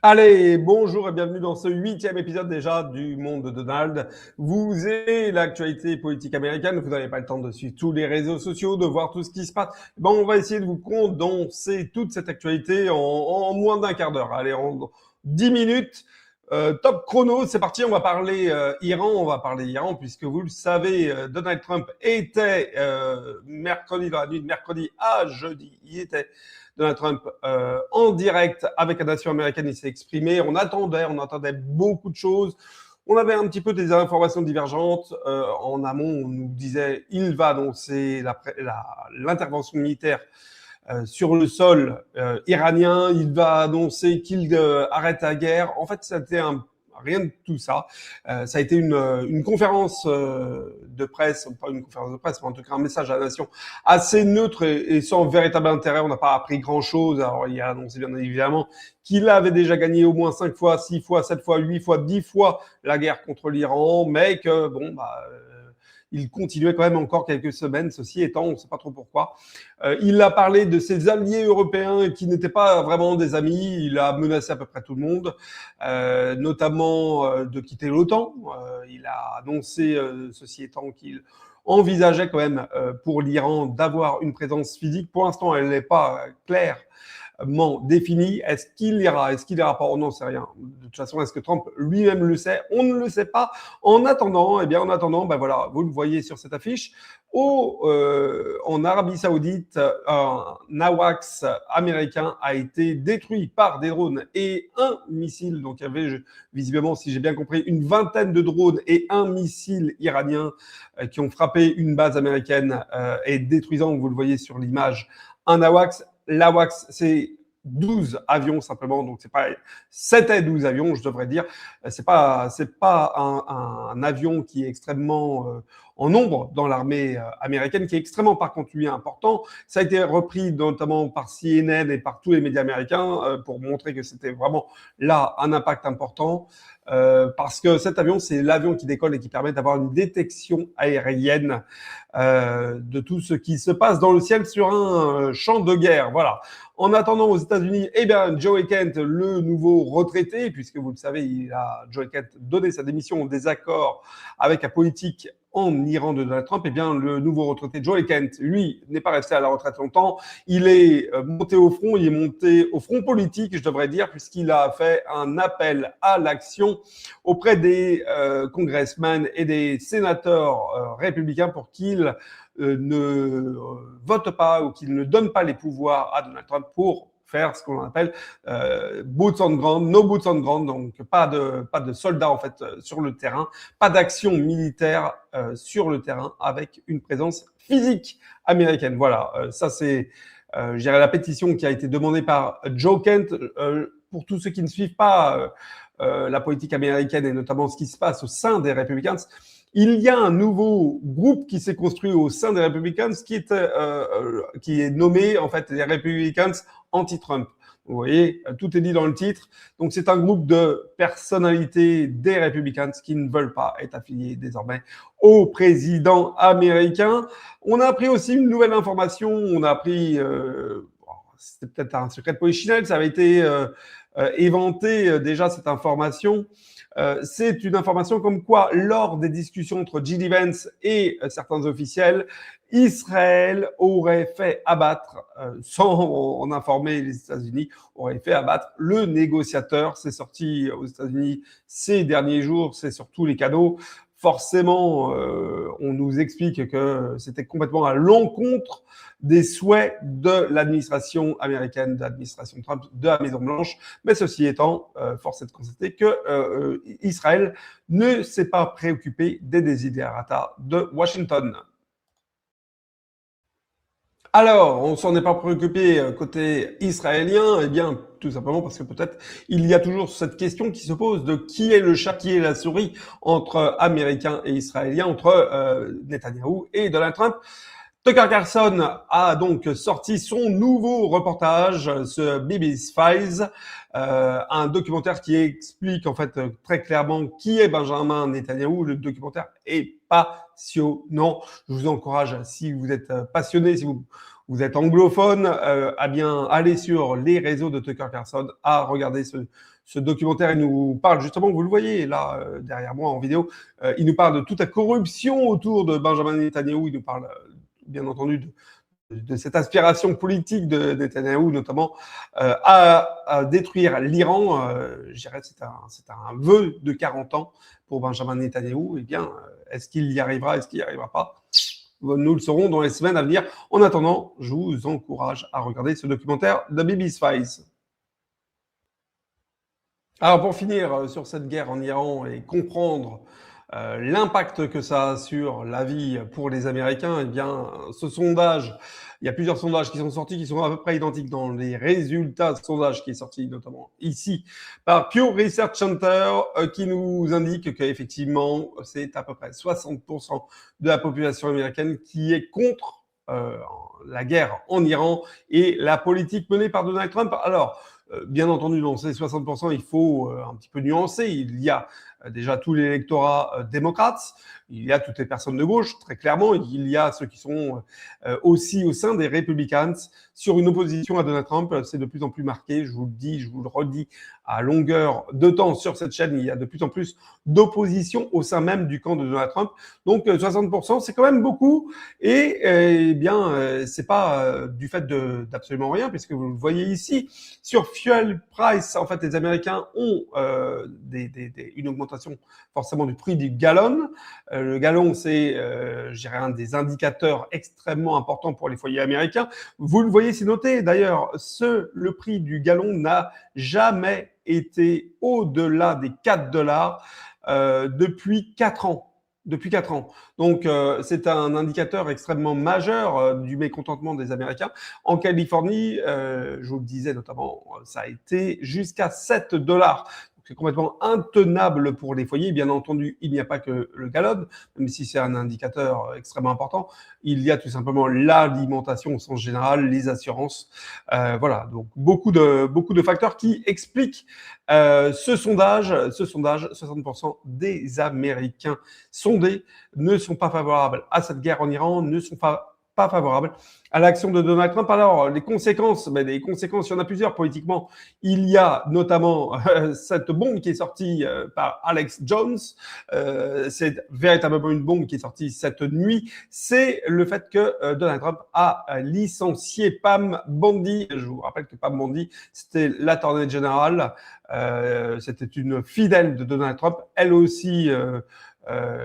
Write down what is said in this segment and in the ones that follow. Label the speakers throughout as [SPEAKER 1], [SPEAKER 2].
[SPEAKER 1] Allez, bonjour et bienvenue dans ce 8e épisode déjà du Monde de Donald. Vous aimez l'actualité politique américaine, vous n'avez pas le temps de suivre tous les réseaux sociaux, de voir tout ce qui se passe. Bon, on va essayer de vous condenser toute cette actualité en moins d'un quart d'heure. Allez, en 10 minutes. Top chrono, c'est parti, on va parler Iran, puisque vous le savez, Donald Trump était mercredi, dans la nuit de mercredi à jeudi, il était Donald Trump en direct avec la nation américaine, il s'est exprimé, on attendait beaucoup de choses, on avait un petit peu des informations divergentes, en amont on nous disait il va annoncer l'intervention militaire sur le sol iranien, il va annoncer qu'il arrête la guerre. En fait, c'était rien de tout ça. Ça a été une conférence de presse, pas une conférence de presse, mais en tout cas un message à la nation assez neutre et sans véritable intérêt. On n'a pas appris grand-chose. Alors, il a annoncé bien évidemment qu'il avait déjà gagné au moins 5 fois, 6 fois, 7 fois, 8 fois, 10 fois la guerre contre l'Iran, mais que, bon, il continuait quand même encore quelques semaines, ceci étant, on ne sait pas trop pourquoi. Il a parlé de ses alliés européens qui n'étaient pas vraiment des amis, il a menacé à peu près tout le monde, notamment de quitter l'OTAN. Il a annoncé, ceci étant, qu'il envisageait quand même pour l'Iran d'avoir une présence physique. Pour l'instant, elle n'est pas claire défini. Est-ce qu'il ira? Est-ce qu'il ira pas? On n'en sait rien. De toute façon, est-ce que Trump lui-même le sait? On ne le sait pas. En attendant, ben voilà, vous le voyez sur cette affiche. En Arabie Saoudite, un AWACS américain a été détruit par des drones et un missile. Donc il y avait visiblement, si j'ai bien compris, une vingtaine de drones et un missile iranien qui ont frappé une base américaine et détruisant, vous le voyez sur l'image, un AWACS. L'AWACS, c'est 12 avions simplement, donc c'est pas 7 et 12 avions, je devrais dire. C'est pas un avion qui est extrêmement en nombre dans l'armée américaine, qui est extrêmement par contre lui important. Ça a été repris notamment par CNN et par tous les médias américains pour montrer que c'était vraiment là un impact important. Parce que cet avion, c'est l'avion qui décolle et qui permet d'avoir une détection aérienne de tout ce qui se passe dans le ciel sur un champ de guerre. Voilà. En attendant, aux États-Unis, eh bien, Joe Kent, le nouveau retraité, puisque vous le savez, Joe Kent donné sa démission en désaccord avec la politique en Iran de Donald Trump, eh bien, le nouveau retraité Joe Kent, lui, n'est pas resté à la retraite longtemps. Il est monté au front, il est monté au front politique, je devrais dire, puisqu'il a fait un appel à l'action auprès des congressmen et des sénateurs républicains pour qu'ils ne votent pas ou qu'ils ne donnent pas les pouvoirs à Donald Trump pour faire ce qu'on appelle boots on ground, no boots on ground, donc pas de soldats en fait sur le terrain, pas d'action militaire sur le terrain avec une présence physique américaine. Voilà, ça c'est je dirais la pétition qui a été demandée par Joe Kent. Pour tous ceux qui ne suivent pas la politique américaine et notamment ce qui se passe au sein des Republicans, il y a un nouveau groupe qui s'est construit au sein des Republicans qui est nommé en fait les Republicans anti-Trump. Vous voyez, tout est dit dans le titre. Donc c'est un groupe de personnalités des Republicans qui ne veulent pas être affiliés désormais au président américain. On a appris aussi une nouvelle information. On a appris, c'était peut-être un secret de polichinelle, ça avait été éventé déjà cette information. C'est une information comme quoi, lors des discussions entre J.D. Vance et certains officiels, Israël aurait fait abattre, sans en informer les États-Unis, aurait fait abattre le négociateur. C'est sorti aux États-Unis ces derniers jours, c'est sur tous les canaux. Forcément, on nous explique que c'était complètement à l'encontre des souhaits de l'administration américaine, de l'administration Trump, de la Maison-Blanche. Mais ceci étant, force est de constater que Israël ne s'est pas préoccupé des desiderata de Washington. Alors, on s'en est pas préoccupé côté israélien, eh bien, tout simplement parce que peut-être il y a toujours cette question qui se pose de qui est le chat, qui est la souris entre Américains et Israéliens, entre Netanyahou et Donald Trump. Tucker Carlson a donc sorti son nouveau reportage, ce Bibi's Files, un documentaire qui explique en fait très clairement qui est Benjamin Netanyahou. Le documentaire est passionnant. Je vous encourage, si vous êtes passionné, si vous êtes anglophone, à bien aller sur les réseaux de Tucker Carlson, à regarder Ce documentaire, il nous parle justement, vous le voyez là derrière moi en vidéo, il nous parle de toute la corruption autour de Benjamin Netanyahou. Il nous parle bien entendu de cette aspiration politique de Netanyahou, notamment à détruire l'Iran. Je dirais que c'est un vœu de 40 ans pour Benjamin Netanyahou. Eh bien, est-ce qu'il y arrivera, est-ce qu'il n'y arrivera pas? Nous le saurons dans les semaines à venir. En attendant, je vous encourage à regarder ce documentaire de Bibi's Files. Alors pour finir sur cette guerre en Iran et comprendre l'impact que ça a sur la vie pour les Américains, eh bien, ce sondage, il y a plusieurs sondages qui sont sortis, qui sont à peu près identiques dans les résultats de sondage qui est sorti notamment ici par Pew Research Center, qui nous indique qu'effectivement, c'est à peu près 60% de la population américaine qui est contre la guerre en Iran et la politique menée par Donald Trump. Alors, bien entendu, dans ces 60%, il faut un petit peu nuancer. Il y a déjà tout l'électorat démocrate, il y a toutes les personnes de gauche, très clairement, il y a ceux qui sont aussi au sein des Republicans sur une opposition à Donald Trump. C'est de plus en plus marqué, je vous le dis, je vous le redis à longueur de temps sur cette chaîne, il y a de plus en plus d'opposition au sein même du camp de Donald Trump. Donc 60%, c'est quand même beaucoup et eh bien, c'est pas du fait d'absolument rien, puisque vous le voyez ici, sur Fuel Price, en fait, les Américains ont une augmentation forcément du prix du gallon. Le gallon, c'est, je dirais, un des indicateurs extrêmement importants pour les foyers américains. Vous le voyez, c'est noté. D'ailleurs, le prix du gallon n'a jamais été au-delà des 4 dollars depuis 4 ans. Depuis 4 ans. Donc, c'est un indicateur extrêmement majeur du mécontentement des Américains. En Californie, je vous le disais notamment, ça a été jusqu'à 7 dollars. C'est complètement intenable pour les foyers. Bien entendu, il n'y a pas que le gallon, même si c'est un indicateur extrêmement important. Il y a tout simplement l'alimentation au sens général, les assurances. Voilà, donc beaucoup de facteurs qui expliquent ce sondage. 60% des Américains sondés ne sont pas favorables à cette guerre en Iran, ne sont pas favorables à l'action de Donald Trump. Alors, les conséquences, il y en a plusieurs politiquement. Il y a notamment cette bombe qui est sortie par Alex Jones. C'est véritablement une bombe qui est sortie cette nuit. C'est le fait que Donald Trump a licencié Pam Bondi. Je vous rappelle que Pam Bondi, c'était l'attorney général. C'était une fidèle de Donald Trump. Elle aussi...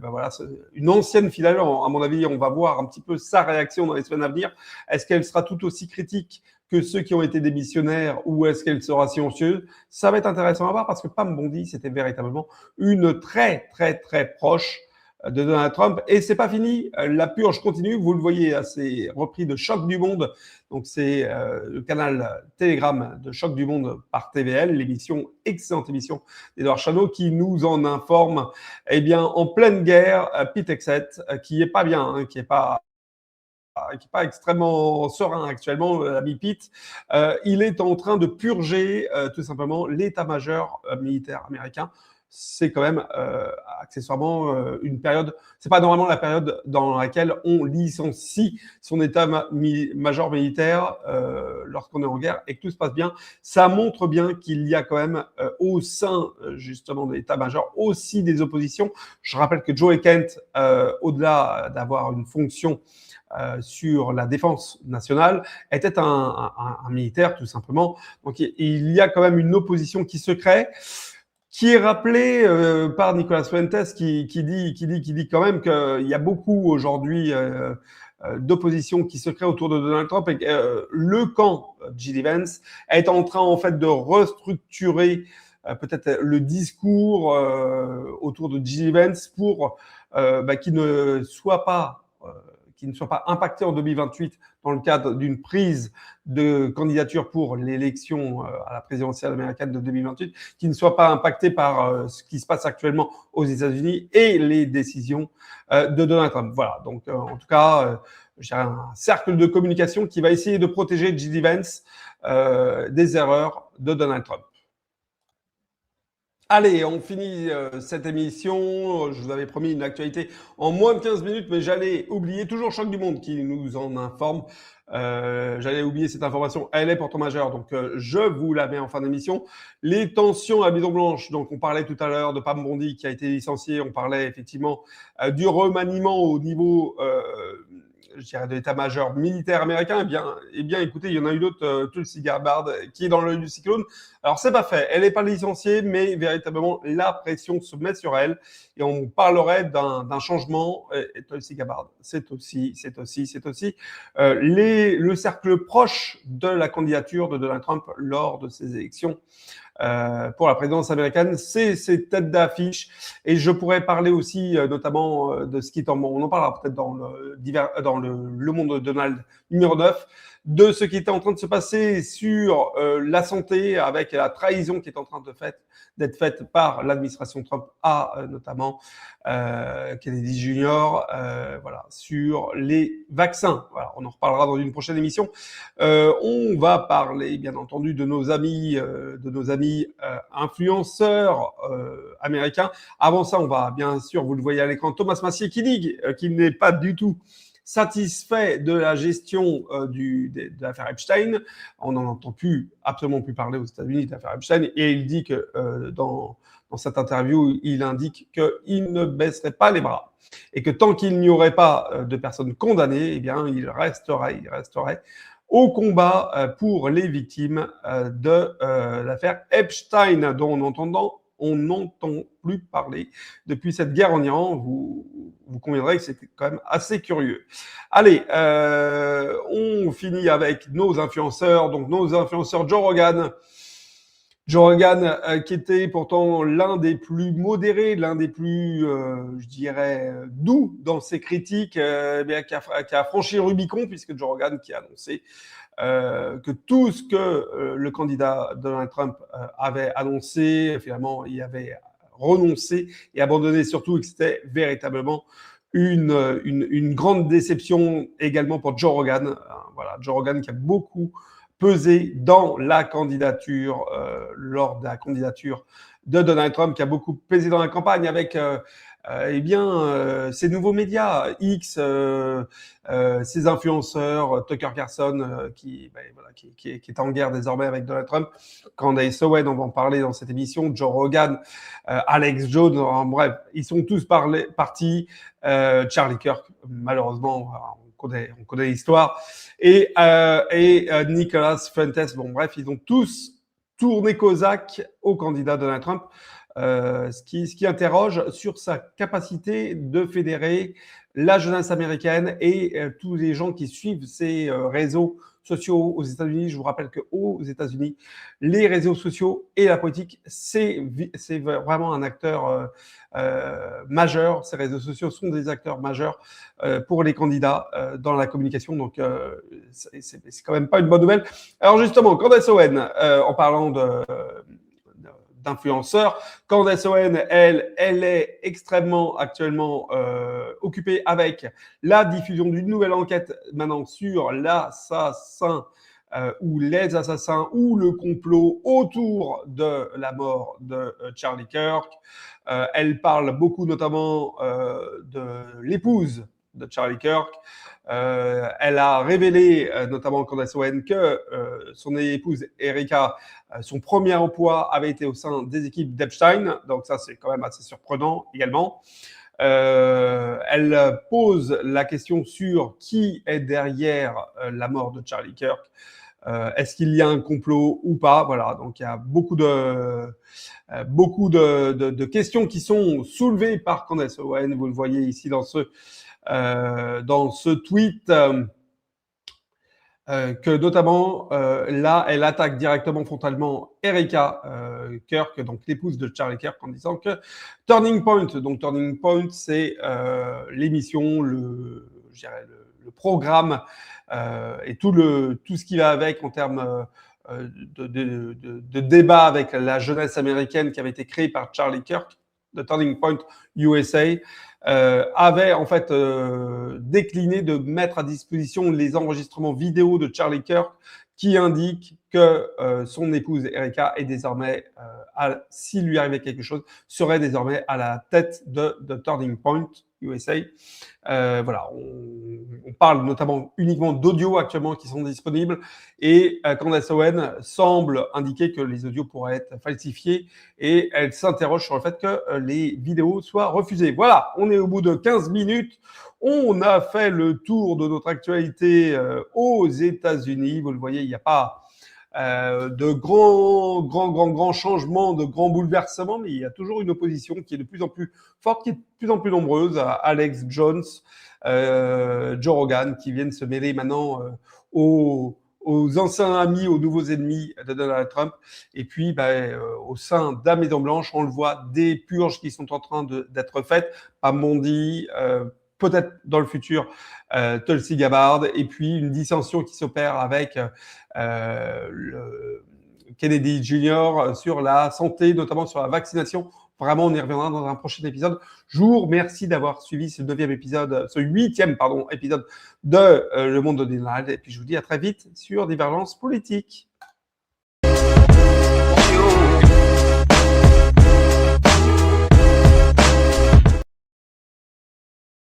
[SPEAKER 1] voilà, une ancienne fidèle, à mon avis, on va voir un petit peu sa réaction dans les semaines à venir. Est-ce qu'elle sera tout aussi critique que ceux qui ont été démissionnaires ou est-ce qu'elle sera silencieuse? Ça va être intéressant à voir parce que Pam Bondi, c'était véritablement une très, très, très proche de Donald Trump. Et c'est pas fini, la purge continue. Vous le voyez à ces repris de Choc du Monde. Donc c'est le canal Telegram de Choc du Monde par TVL, l'émission, excellente émission d'Edouard Chano qui nous en informe. Eh bien, en pleine guerre, Pete Hegseth, qui est pas bien, hein, qui est pas extrêmement serein actuellement, l'ami Pete, il est en train de purger tout simplement l'état-major militaire américain. C'est quand même accessoirement une période, c'est pas normalement la période dans laquelle on licencie son état-major militaire lorsqu'on est en guerre et que tout se passe bien. Ça montre bien qu'il y a quand même au sein justement de l'état-major aussi des oppositions. Je rappelle que Joe Kent, au-delà d'avoir une fonction sur la défense nationale, était un militaire tout simplement. Donc il y a quand même une opposition qui se crée, qui est rappelée par Nicolas Fuentes, qui dit quand même qu'il y a beaucoup aujourd'hui d'opposition qui se crée autour de Donald Trump et que le camp J.D. Vance est en train en fait de restructurer peut-être le discours autour de J.D. Vance pour qu'il ne soit pas impacté en 2028 dans le cadre d'une prise de candidature pour l'élection à la présidentielle américaine de 2028, qui ne soit pas impacté par ce qui se passe actuellement aux États-Unis et les décisions de Donald Trump. Voilà, donc en tout cas, j'ai un cercle de communication qui va essayer de protéger J.D. Vance des erreurs de Donald Trump. Allez, on finit cette émission. Je vous avais promis une actualité en moins de 15 minutes, mais j'allais oublier, toujours Choc du Monde qui nous en informe. J'allais oublier cette information, elle est pourtant majeure, donc je vous la mets en fin d'émission. Les tensions à Maison-Blanche, donc on parlait tout à l'heure de Pam Bondi qui a été licencié, on parlait effectivement du remaniement au niveau je dirais de l'état-major militaire américain. Eh bien, écoutez, il y en a une autre, Tulsi Gabbard, qui est dans l'œil du cyclone. Alors, c'est pas fait. Elle n'est pas licenciée, mais véritablement, la pression se met sur elle. Et on parlerait d'un changement. Et Tulsi Gabbard, c'est aussi le cercle proche de la candidature de Donald Trump lors de ces élections pour la présidence américaine, c'est ses têtes d'affiche. Et je pourrais parler aussi notamment de ce qui est on en parlera peut-être dans le monde de Donald numéro 9, de ce qui était en train de se passer sur la santé avec la trahison qui est en train d'être faite par l'administration Trump à notamment Kennedy Jr. Voilà, sur les vaccins. Voilà, on en reparlera dans une prochaine émission. On va parler bien entendu de nos amis influenceurs américains. Avant ça, on va bien sûr, vous le voyez à l'écran, Thomas Massier qui dit qu'il n'est pas du tout satisfait de la gestion de l'affaire Epstein. On n'en entend absolument plus parler aux États-Unis de l'affaire Epstein, et il dit que dans cette interview, il indique qu'il ne baisserait pas les bras et que tant qu'il n'y aurait pas de personnes condamnées, eh bien, il resterait au combat pour les victimes de l'affaire Epstein, dont on n'entend plus parler depuis cette guerre en Iran. Vous conviendrez que c'était quand même assez curieux. Allez, on finit avec nos influenceurs. Donc, nos influenceurs, Joe Rogan, qui était pourtant l'un des plus modérés, l'un des plus, je dirais, doux dans ses critiques, qui a franchi le Rubicon, puisque Joe Rogan qui a annoncé que tout ce que le candidat Donald Trump avait annoncé, finalement, il avait renoncé et abandonné, surtout, et que c'était véritablement une grande déception également pour Joe Rogan. Voilà, Joe Rogan qui a beaucoup pesé dans la candidature, lors de la candidature de Donald Trump, qui a beaucoup pesé dans la campagne avec ces nouveaux médias, X, ces influenceurs, Tucker Carlson, qui est en guerre désormais avec Donald Trump, Candace Owen, on va en parler dans cette émission, Joe Rogan, Alex Jones, bref, ils sont tous partis, Charlie Kirk, malheureusement, on connaît l'histoire, et Nicolas Fuentes, bon bref, ils ont tous tourné cosaque au candidat Donald Trump, ce qui interroge sur sa capacité de fédérer la jeunesse américaine et tous les gens qui suivent ces réseaux sociaux aux États-Unis. Je vous rappelle qu'aux États-Unis, les réseaux sociaux et la politique, c'est vraiment un acteur majeur. Ces réseaux sociaux sont des acteurs majeurs pour les candidats dans la communication. Donc, c'est quand même pas une bonne nouvelle. Alors justement, Candace Owen, en parlant d'influenceurs. Candace Owen, elle est extrêmement actuellement occupée avec la diffusion d'une nouvelle enquête maintenant sur l'assassin ou les assassins ou le complot autour de la mort de Charlie Kirk. Elle parle beaucoup notamment de l'épouse de Charlie Kirk. Elle a révélé, notamment Candace Owen, que son épouse Erika, son premier emploi avait été au sein des équipes d'Epstein. Donc ça, c'est quand même assez surprenant également. Elle pose la question sur qui est derrière la mort de Charlie Kirk. Est-ce qu'il y a un complot ou pas? Voilà, donc il y a beaucoup de questions qui sont soulevées par Candace Owen. Vous le voyez ici dans ce tweet, que notamment là, elle attaque directement frontalement Erika Kirk, donc l'épouse de Charlie Kirk, en disant que Turning Point, c'est l'émission, le programme et tout ce qui va avec en termes de débat avec la jeunesse américaine qui avait été créé par Charlie Kirk, de Turning Point USA, avait en fait décliné de mettre à disposition les enregistrements vidéo de Charlie Kirk qui indiquent que son épouse Erika est désormais, s'il lui arrivait quelque chose, serait désormais à la tête de Turning Point USA. Voilà, on parle notamment uniquement d'audios actuellement qui sont disponibles et Candace Owen semble indiquer que les audios pourraient être falsifiés et elle s'interroge sur le fait que les vidéos soient refusées. Voilà, on est au bout de 15 minutes. On a fait le tour de notre actualité aux États-Unis. Vous le voyez, il n'y a pas de grands changements, de grands bouleversements, mais il y a toujours une opposition qui est de plus en plus forte, qui est de plus en plus nombreuse. Alex Jones, Joe Rogan, qui viennent se mêler maintenant aux anciens amis, aux nouveaux ennemis de Donald Trump. Et puis, au sein de la Maison-Blanche, on le voit, des purges qui sont en train d'être faites. Pam Bondi, peut-être dans le futur, Tulsi Gabbard, et puis une dissension qui s'opère avec le Kennedy Jr. sur la santé, notamment sur la vaccination. Vraiment, on y reviendra dans un prochain épisode. Je vous remercie d'avoir suivi ce 8e épisode de Le Monde de Donald. Et puis, je vous dis à très vite sur Divergence Politique.